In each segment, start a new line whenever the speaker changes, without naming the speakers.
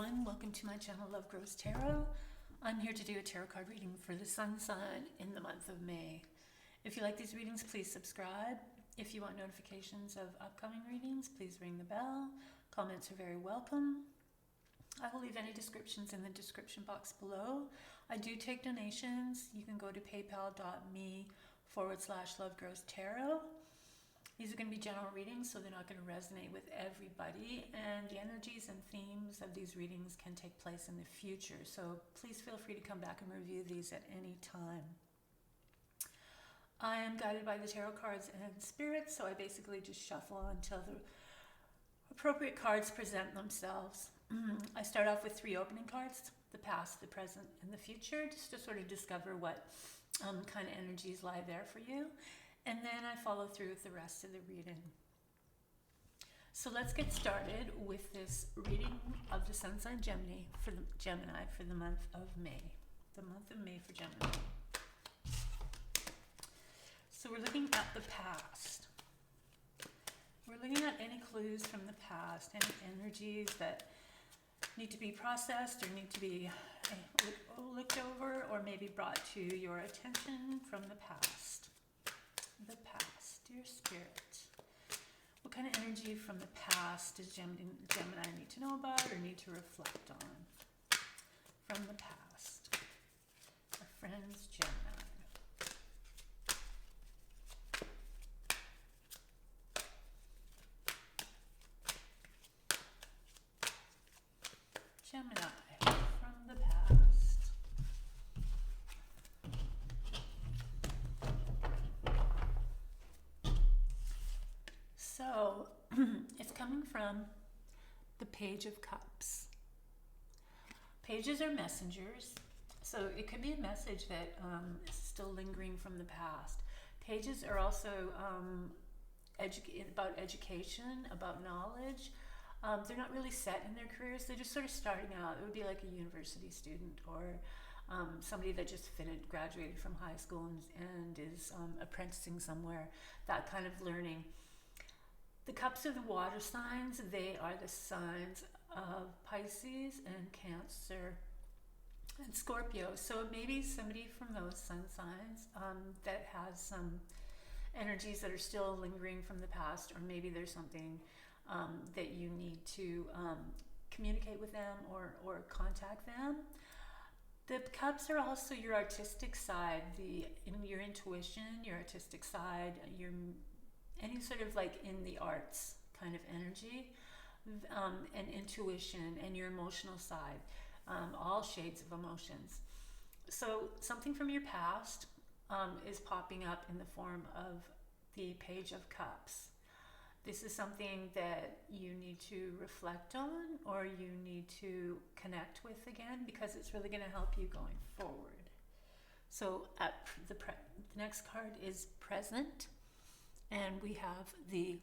everyone, welcome to my channel Love Grows Tarot. I'm here to do a tarot card reading for the sun sign in the month of May. If you like these readings, please subscribe. If you want notifications of upcoming readings, please ring the bell. Comments are very welcome. I will leave any descriptions in the description box below. I do take donations. You can go to paypal.me/lovegrowstarot. These are going to be general readings, so they're not going to resonate with everybody, and the energies and themes of these readings can take place in the future, so please feel free to come back and review these at any time. I am guided by the tarot cards and spirits, so I basically just shuffle until the appropriate cards present themselves. I start off with 3 opening cards, the past, the present, and the future, just to sort of discover what kind of energies lie there for you. And then I follow through with the rest of the reading. So let's get started with this reading of the sun sign Gemini for the month of May. The month of May for Gemini. So we're looking at the past. We're looking at any clues from the past, any energies that need to be processed or need to be looked over or maybe brought to your attention from the past. The past, dear spirit. What kind of energy from the past does Gemini need to know about or need to reflect on? From the past. Our friends, Gemini. Gemini, from the past. So, it's coming from the Page of Cups. Pages are messengers, so it could be a message that is still lingering from the past. Pages are also about education, about knowledge. They're not really set in their careers, they're just sort of starting out. It would be like a university student or somebody that just graduated from high school and is apprenticing somewhere, that kind of learning. The cups are the water signs. They are the signs of Pisces and Cancer and Scorpio. So maybe somebody from those sun signs that has some energies that are still lingering from the past, or maybe there's something that you need to communicate with them or contact them. The cups are also your artistic side, your intuition, your artistic side, any sort of like in the arts kind of energy, and intuition and your emotional side, all shades of emotions. So something from your past is popping up in the form of the Page of Cups. This is something that you need to reflect on or you need to connect with again, because it's really going to help you going forward. So the next card is Present. And we have the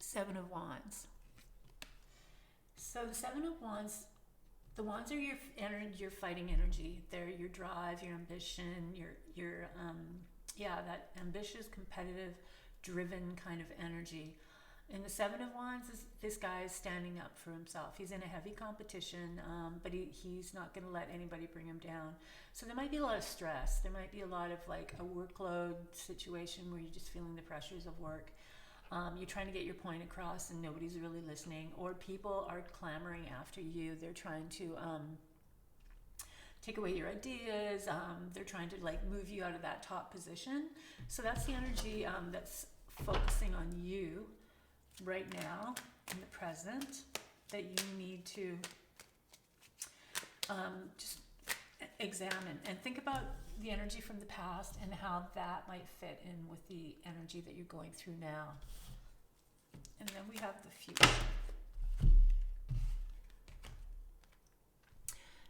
7 of Wands. So the 7 of Wands, the Wands are your fighting energy. They're your drive, your ambition, that ambitious, competitive, driven kind of energy. And the 7 of Wands this guy is standing up for himself. He's in a heavy competition, but he's not going to let anybody bring him down. So there might be a lot of stress. There might be a lot of like a workload situation where you're just feeling the pressures of work. You're trying to get your point across and nobody's really listening, or people are clamoring after you. They're trying to take away your ideas. They're trying to like move you out of that top position. So that's the energy that's focusing on you right now in the present, that you need to just examine and think about the energy from the past and how that might fit in with the energy that you're going through now. And then we have the future.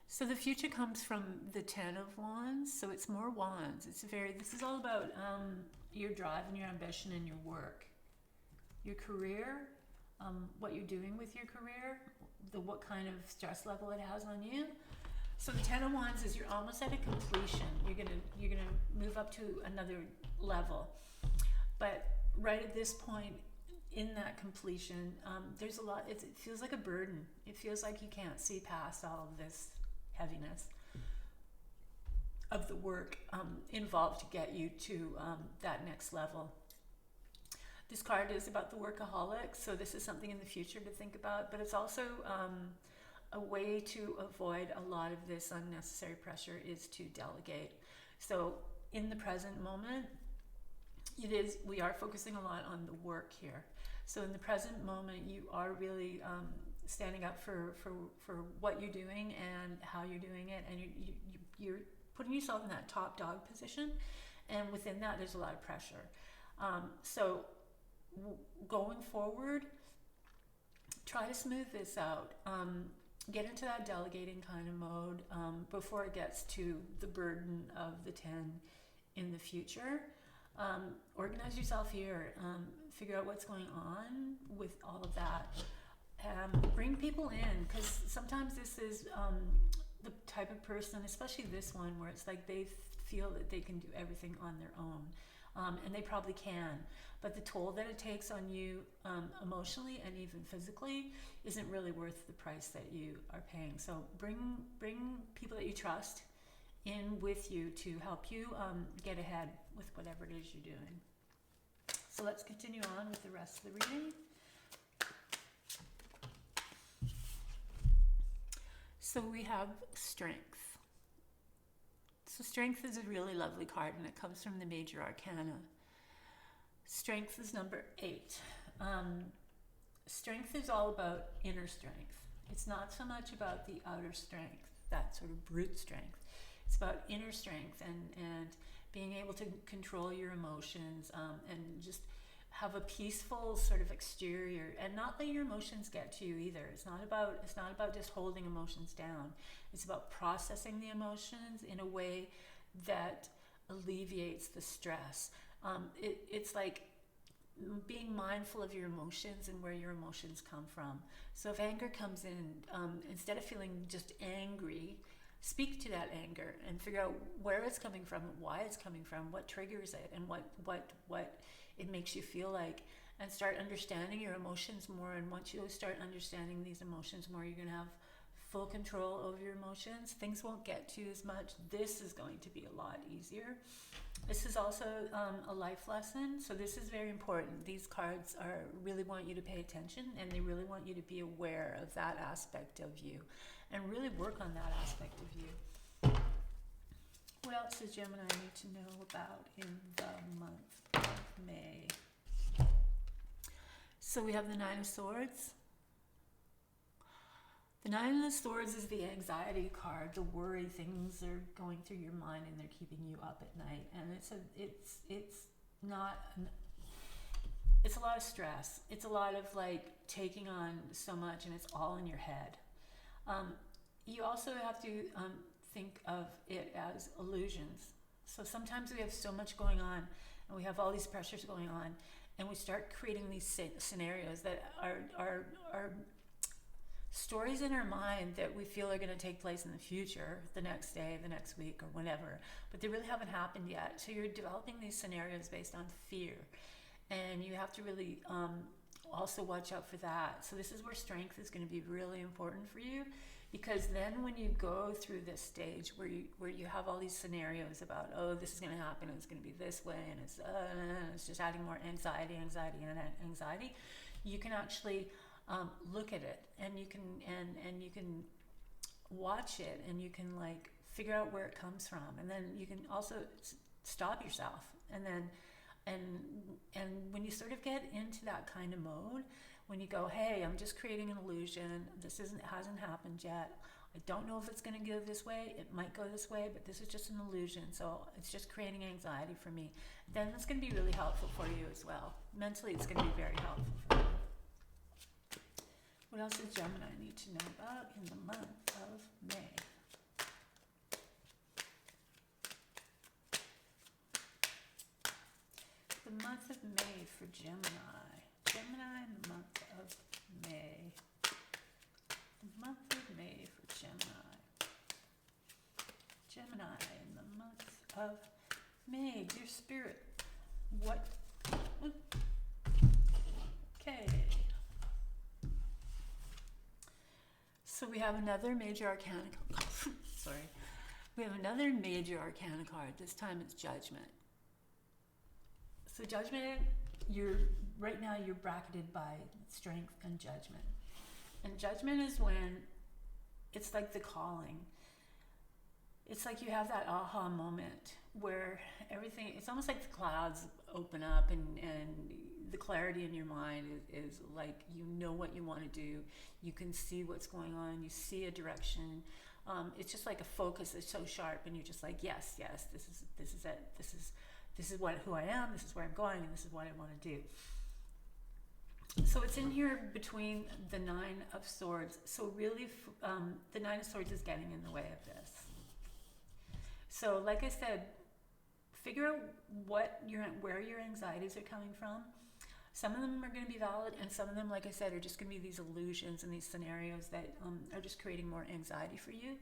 So the future comes from the 10 of Wands, so it's more wands. This is all about your drive and your ambition and your work. Your career, what you're doing with your career, what kind of stress level it has on you. So the 10 of Wands is you're almost at a completion. You're gonna move up to another level. But right at this point, in that completion, there's a lot, it feels like a burden. It feels like you can't see past all of this heaviness of the work involved to get you to that next level. This card is about the workaholic, so this is something in the future to think about, but it's also a way to avoid a lot of this unnecessary pressure is to delegate. So in the present moment, we are focusing a lot on the work here. So in the present moment, you are really standing up for what you're doing and how you're doing it, and you're putting yourself in that top dog position, and within that there's a lot of pressure. So going forward, try to smooth this out. Get into that delegating kind of mode before it gets to the burden of the 10 in the future. Organize yourself here. Figure out what's going on with all of that. Bring people in, because sometimes this is the type of person, especially this one, where it's like they feel that they can do everything on their own, and they probably can, but the toll that it takes on you emotionally and even physically isn't really worth the price that you are paying. So bring people that you trust in with you to help you get ahead with whatever it is you're doing. So let's continue on with the rest of the reading. So we have strength. So strength is a really lovely card, and it comes from the major arcana. Strength is number 8. Strength is all about inner strength. It's not so much about the outer strength, that sort of brute strength. It's about inner strength and being able to control your emotions and just have a peaceful sort of exterior, and not let your emotions get to you either. It's not about just holding emotions down. It's about processing the emotions in a way that alleviates the stress. It's like being mindful of your emotions and where your emotions come from. So if anger comes in, instead of feeling just angry, speak to that anger and figure out where it's coming from, why it's coming from, what triggers it, and what it makes you feel like, and start understanding your emotions more. And once you start understanding these emotions more, you're going to have full control over your emotions. Things won't get to you as much. This is going to be a lot easier. This is also a life lesson, so this is very important. These cards really want you to pay attention, and they really want you to be aware of that aspect of you and really work on that aspect of you. What else does Gemini need to know about in the month of May? So we have the 9 of Swords. The 9 of Swords is the anxiety card, the worry. Things are going through your mind and they're keeping you up at night, and it's a lot of stress. It's a lot of like taking on so much, and it's all in your head. You also have to think of it as illusions. So sometimes we have so much going on, and we have all these pressures going on, and we start creating these scenarios that are stories in our mind that we feel are going to take place in the future, the next day, the next week, or whenever, but they really haven't happened yet. So you're developing these scenarios based on fear, and you have to really also watch out for that. So this is where strength is going to be really important for you, because then when you go through this stage where you have all these scenarios about, oh, this is going to happen, and it's going to be this way, and it's just adding more anxiety, you can actually look at it, and you can watch it, and you can like figure out where it comes from, and then you can also stop yourself, and when you sort of get into that kind of mode, when you go, hey, I'm just creating an illusion, this hasn't happened yet, I don't know if it's going to go this way, it might go this way, but this is just an illusion, so it's just creating anxiety for me, then it's going to be really helpful for you as well. Mentally, it's going to be very helpful for you. What else does Gemini need to know about in the month of May? The month of May for Gemini. Gemini in the month of May. The month of May for Gemini. Gemini in the month of May. Dear Spirit, what? Okay. So we have another major arcana. Sorry. We have another major arcana card. This time it's Judgment. So Judgment, right now you're bracketed by Strength and Judgment. And Judgment is when it's like the calling. It's like you have that aha moment where everything, it's almost like the clouds open up and the clarity in your mind is like, you know what you want to do. You can see what's going on. You see a direction. It's just like a focus that's so sharp, and you're just like, yes, this is it. This is who I am. This is where I'm going, and this is what I want to do. So it's in here between the Nine of Swords. So really, the Nine of Swords is getting in the way of this. So like I said, figure out where your anxieties are coming from. Some of them are going to be valid, and some of them, like I said, are just going to be these illusions and these scenarios that are just creating more anxiety for you.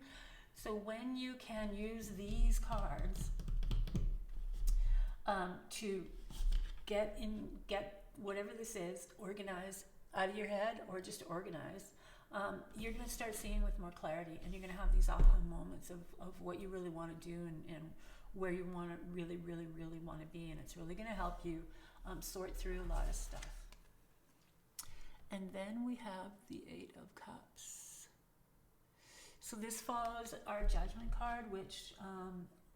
So when you can use these cards to get whatever this is organized out of your head, or just organized, you're going to start seeing with more clarity, and you're going to have these aha moments of what you really want to do and where you want to really want to be, and it's really going to help you sort through a lot of stuff. And then we have the Eight of Cups. So this follows our Judgment card, which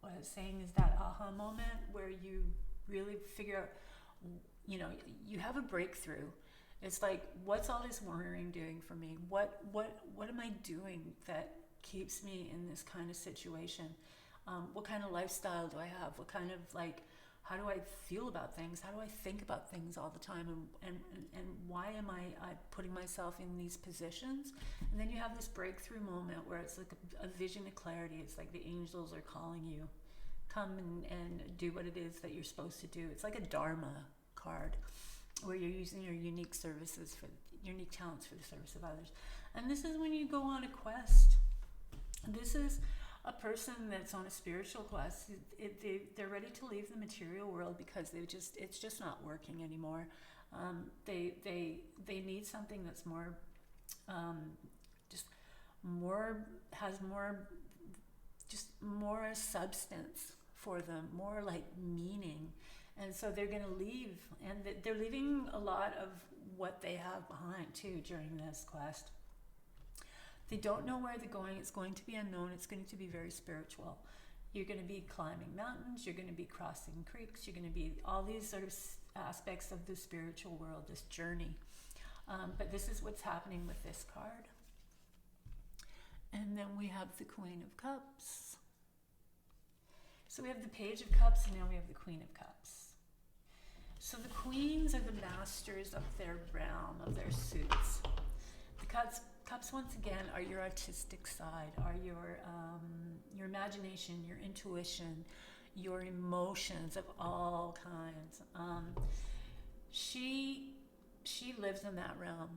what I was saying is that aha moment where you really figure out, you have a breakthrough. It's like, what's all this worrying doing for me? What am I doing that keeps me in this kind of situation? What kind of lifestyle do I have? What kind of how do I feel about things? How do I think about things all the time? And why am I putting myself in these positions? And then you have this breakthrough moment where it's like a vision of clarity. It's like the angels are calling you, come and do what it is that you're supposed to do. It's like a Dharma card, where you're using your unique services unique talents for the service of others. And this is when you go on a quest. This is a person that's on a spiritual quest. They're ready to leave the material world because it's just not working anymore. They need something that's more, more substance for them, more like meaning. And so they're going to leave, and they're leaving a lot of what they have behind too during this quest. They don't know where they're going. It's going to be unknown. It's going to be very spiritual. You're going to be climbing mountains. You're going to be crossing creeks. You're going to be all these sort of aspects of the spiritual world, this journey. But this is what's happening with this card. And then we have the Queen of Cups. So we have the Page of Cups, and now we have the Queen of Cups. So the queens are the masters of their realm, of their suits. The cups once again are your artistic side, are your imagination, your intuition, your emotions of all kinds. She lives in that realm.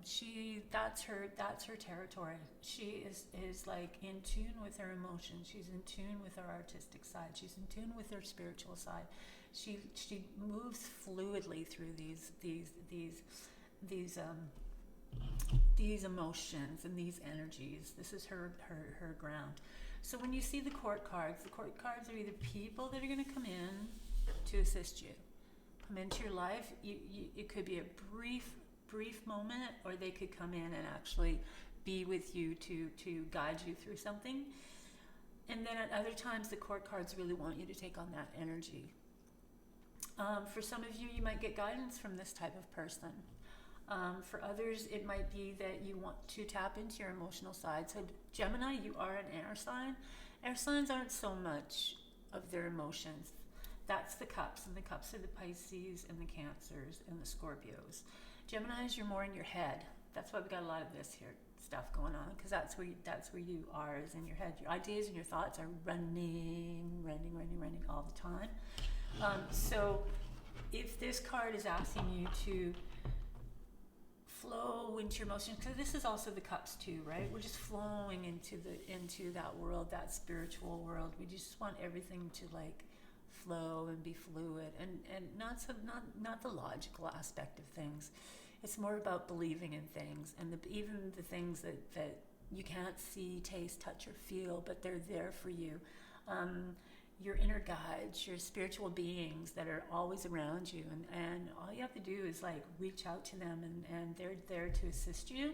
That's her territory. She is like in tune with her emotions. She's in tune with her artistic side. She's in tune with her spiritual side. She moves fluidly through these emotions and these energies. This is her ground. So when you see the court cards are either people that are going to come in to assist you, come into your life. It could be a brief moment, or they could come in and actually be with you to guide you through something. And then at other times, the court cards really want you to take on that energy. For some of you, you might get guidance from this type of person. For others, it might be that you want to tap into your emotional side. So Gemini, you are an air sign. Air signs aren't so much of their emotions. That's the cups, and the cups are the Pisces and the Cancers and the Scorpios. Geminis, you're more in your head. That's why we got a lot of this here stuff going on, because that's where you are, is in your head. Your ideas and your thoughts are running all the time. So if this card is asking you to flow into your emotions, because this is also the cups too, right? We're just flowing into that world, that spiritual world. We just want everything to flow and be fluid, and not the logical aspect of things. It's more about believing in things, and even the things that you can't see, taste, touch, or feel, but they're there for you. Your inner guides, your spiritual beings that are always around you, and all you have to do is like reach out to them, and they're there to assist you.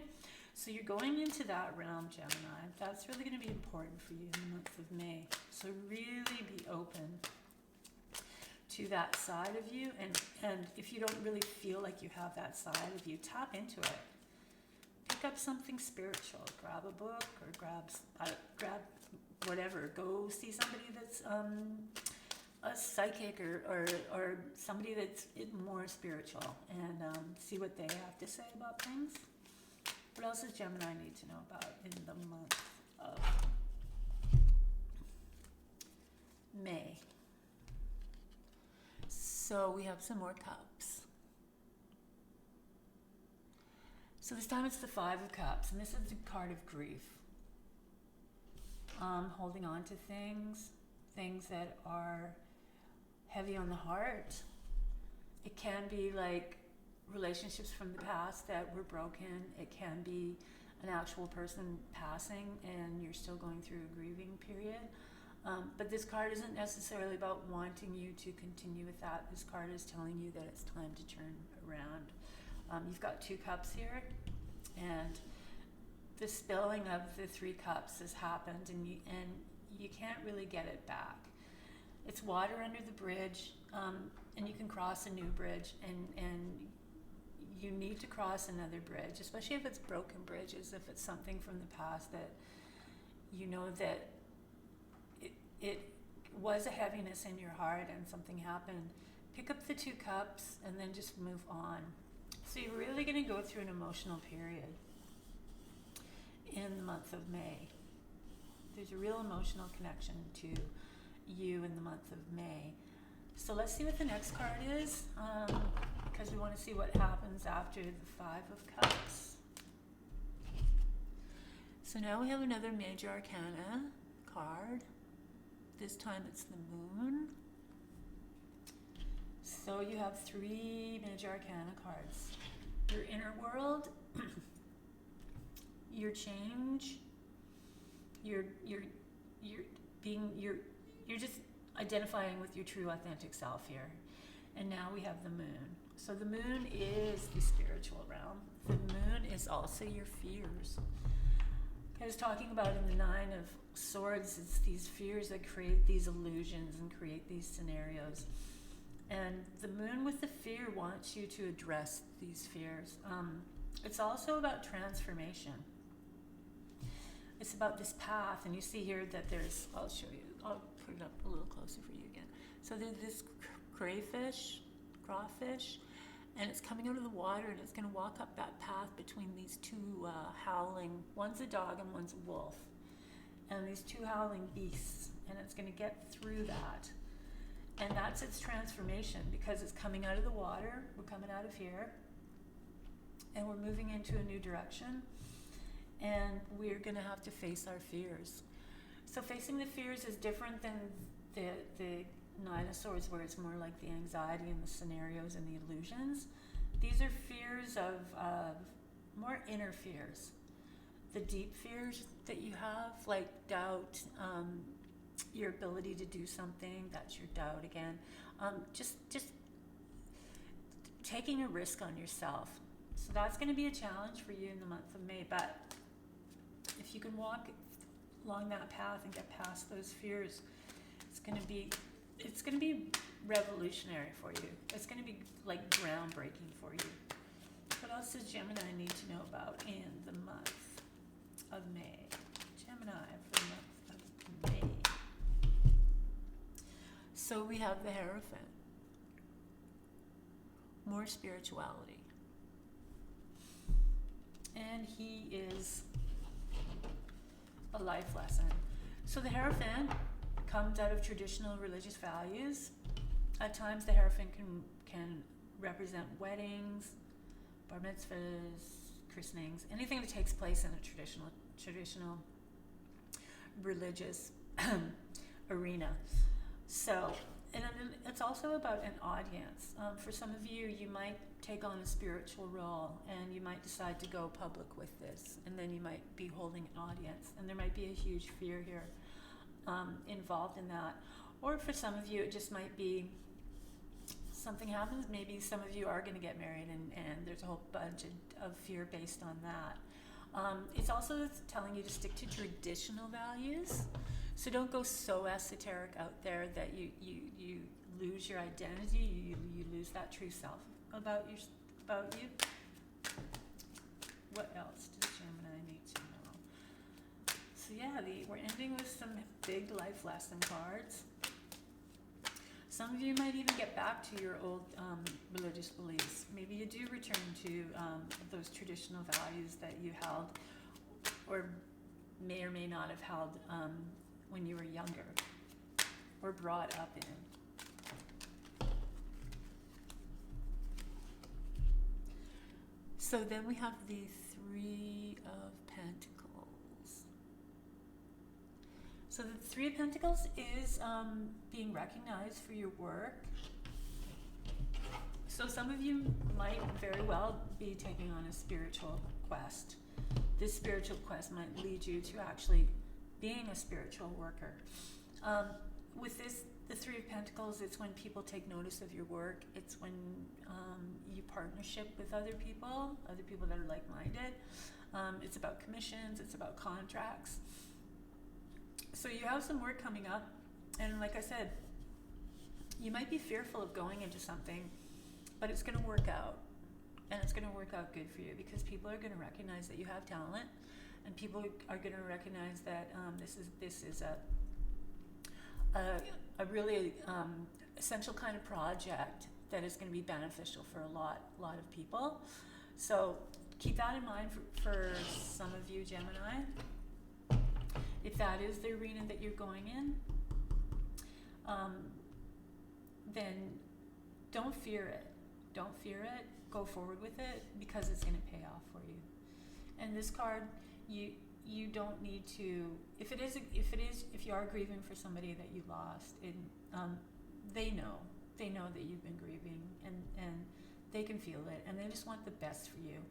So you're going into that realm, Gemini. That's really going to be important for you in the month of May. So really be open to that side of you, and if you don't really feel like you have that side of you, tap into it. Pick up something spiritual. Grab a book, or grab whatever. Go see somebody that's a psychic, or somebody that's more spiritual, and see what they have to say about things. What else does Gemini need to know about in the month of May? So we have some more cups. So this time it's the Five of Cups, and this is the card of grief. Holding on to things that are heavy on the heart. It can be like relationships from the past that were broken. It can be an actual person passing and you're still going through a grieving period. But this card isn't necessarily about wanting you to continue with that. This card is telling you that it's time to turn around. You've got 2 cups here, and the spilling of the 3 cups has happened, and you can't really get it back. It's water under the bridge, and you can cross a new bridge, and you need to cross another bridge, especially if it's broken bridges, if it's something from the past that you know that it was a heaviness in your heart and something happened. Pick up the 2 cups and then just move on. So you're really going to go through an emotional period in the month of May. There's a real emotional connection to you in the month of May. So let's see what the next card is, because we want to see what happens after the 5 of Cups. So now we have another Major Arcana card. This time it's the Moon. So you have 3 Major Arcana cards. Your inner world, your change, you're just identifying with your true authentic self here. And now we have the Moon. So the Moon is the spiritual realm. The Moon is also your fears. I was talking about in the 9 of Swords, it's these fears that create these illusions and create these scenarios. And the Moon with the fear wants you to address these fears. It's also about transformation. It's about this path, and you see here that there's, I'll show you, I'll put it up a little closer for you again. So there's this crawfish, and it's coming out of the water, and it's going to walk up that path between these 2 howling, one's a dog and one's a wolf, and these 2 howling beasts, and it's going to get through that. And that's its transformation, because it's coming out of the water, we're coming out of here, and we're moving into a new direction, and we're going to have to face our fears. So facing the fears is different than the 9 of Swords, where it's more like the anxiety and the scenarios and the illusions. These are fears of more inner fears. The deep fears that you have, like doubt, your ability to do something, that's your doubt again. Just taking a risk on yourself. So that's going to be a challenge for you in the month of May. But if you can walk along that path and get past those fears, it's going to be revolutionary for you. It's going to be like groundbreaking for you. What else does Gemini need to know about in the month of May? Gemini for the month of May. So we have the Hierophant. More spirituality. And he is a life lesson. So the Hierophant comes out of traditional religious values. At times the Hierophant can represent weddings, bar mitzvahs, christenings, anything that takes place in a traditional religious arena. So And then it's also about an audience. For some of you, you might take on a spiritual role, and you might decide to go public with this, and then you might be holding an audience, and there might be a huge fear here involved in that. Or for some of you, it just might be something happens. Maybe some of you are going to get married, and there's a whole bunch of fear based on that. It's also telling you to stick to traditional values. So don't go so esoteric out there that you lose your identity, you lose that true self about you. What else does Gemini need to know? So yeah, we're ending with some big life lesson cards. Some of you might even get back to your old religious beliefs. Maybe you do return to those traditional values that you held, or may not have held when you were younger or brought up in. So then we have the Three of Pentacles. So the Three of Pentacles is being recognized for your work. So some of you might very well be taking on a spiritual quest. This spiritual quest might lead you to actually being a spiritual worker. With this, the Three of Pentacles, it's when people take notice of your work. It's when you partnership with other people that are like-minded. It's about commissions, it's about contracts. So you have some work coming up, and like I said, you might be fearful of going into something, but it's going to work out, and it's going to work out good for you, because people are going to recognize that you have talent, and people are going to recognize that this is a really essential kind of project that is going to be beneficial for a lot of people. So keep that in mind for some of you, Gemini. If that is the arena that you're going in, then don't fear it. Don't fear it. Go forward with it, because it's going to pay off for you. And this card, you don't need to. If you are grieving for somebody that you lost, they know that you've been grieving, and they can feel it, and they just want the best for you.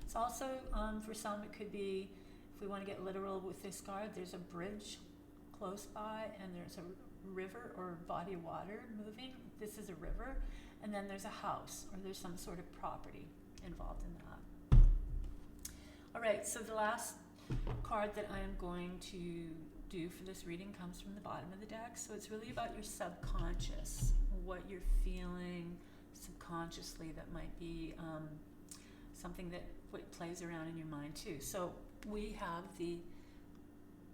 It's also for some, it could be, if we want to get literal with this card, there's a bridge close by, and there's a river or body of water moving. This is a river, and then there's a house, or there's some sort of property involved in that. All right, so the last card that I am going to do for this reading comes from the bottom of the deck. So it's really about your subconscious, what you're feeling subconsciously that might be something that plays around in your mind too. So we have the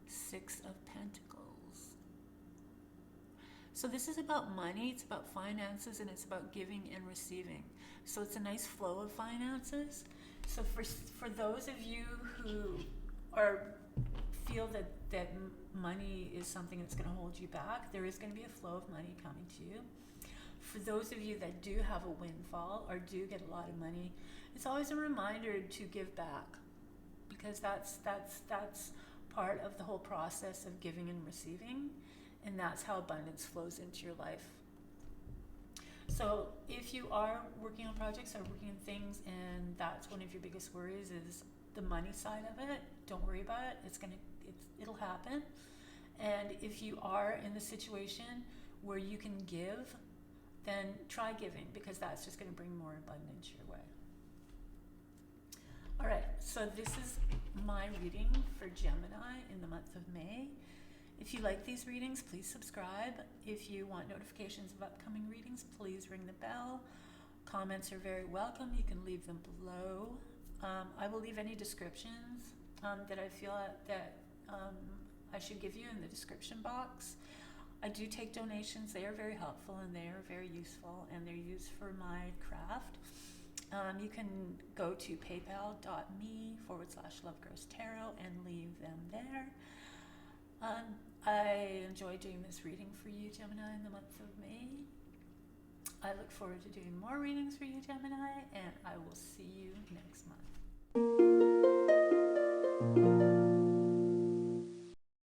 Six of Pentacles. So this is about money, it's about finances, and it's about giving and receiving. So it's a nice flow of finances. So for those of you who feel that money is something that's going to hold you back, there is going to be a flow of money coming to you. For those of you that do have a windfall or do get a lot of money, it's always a reminder to give back, because that's part of the whole process of giving and receiving, and that's how abundance flows into your life. So if you are working on projects or working on things, and that's one of your biggest worries is the money side of it, don't worry about it. It'll happen. And if you are in the situation where you can give, then try giving, because that's just going to bring more abundance your way. All right, so this is my reading for Gemini in the month of May. If you like these readings, please subscribe. If you want notifications of upcoming readings, please ring the bell. Comments are very welcome. You can leave them below. I will leave any descriptions that I feel that I should give you in the description box. I do take donations. They are very helpful, and they are very useful, and they're used for my craft. You can go to paypal.me/lovegrowstarot and leave them there. I enjoy doing this reading for you, Gemini, in the month of May. I look forward to doing more readings for you, Gemini, and I will see you next month.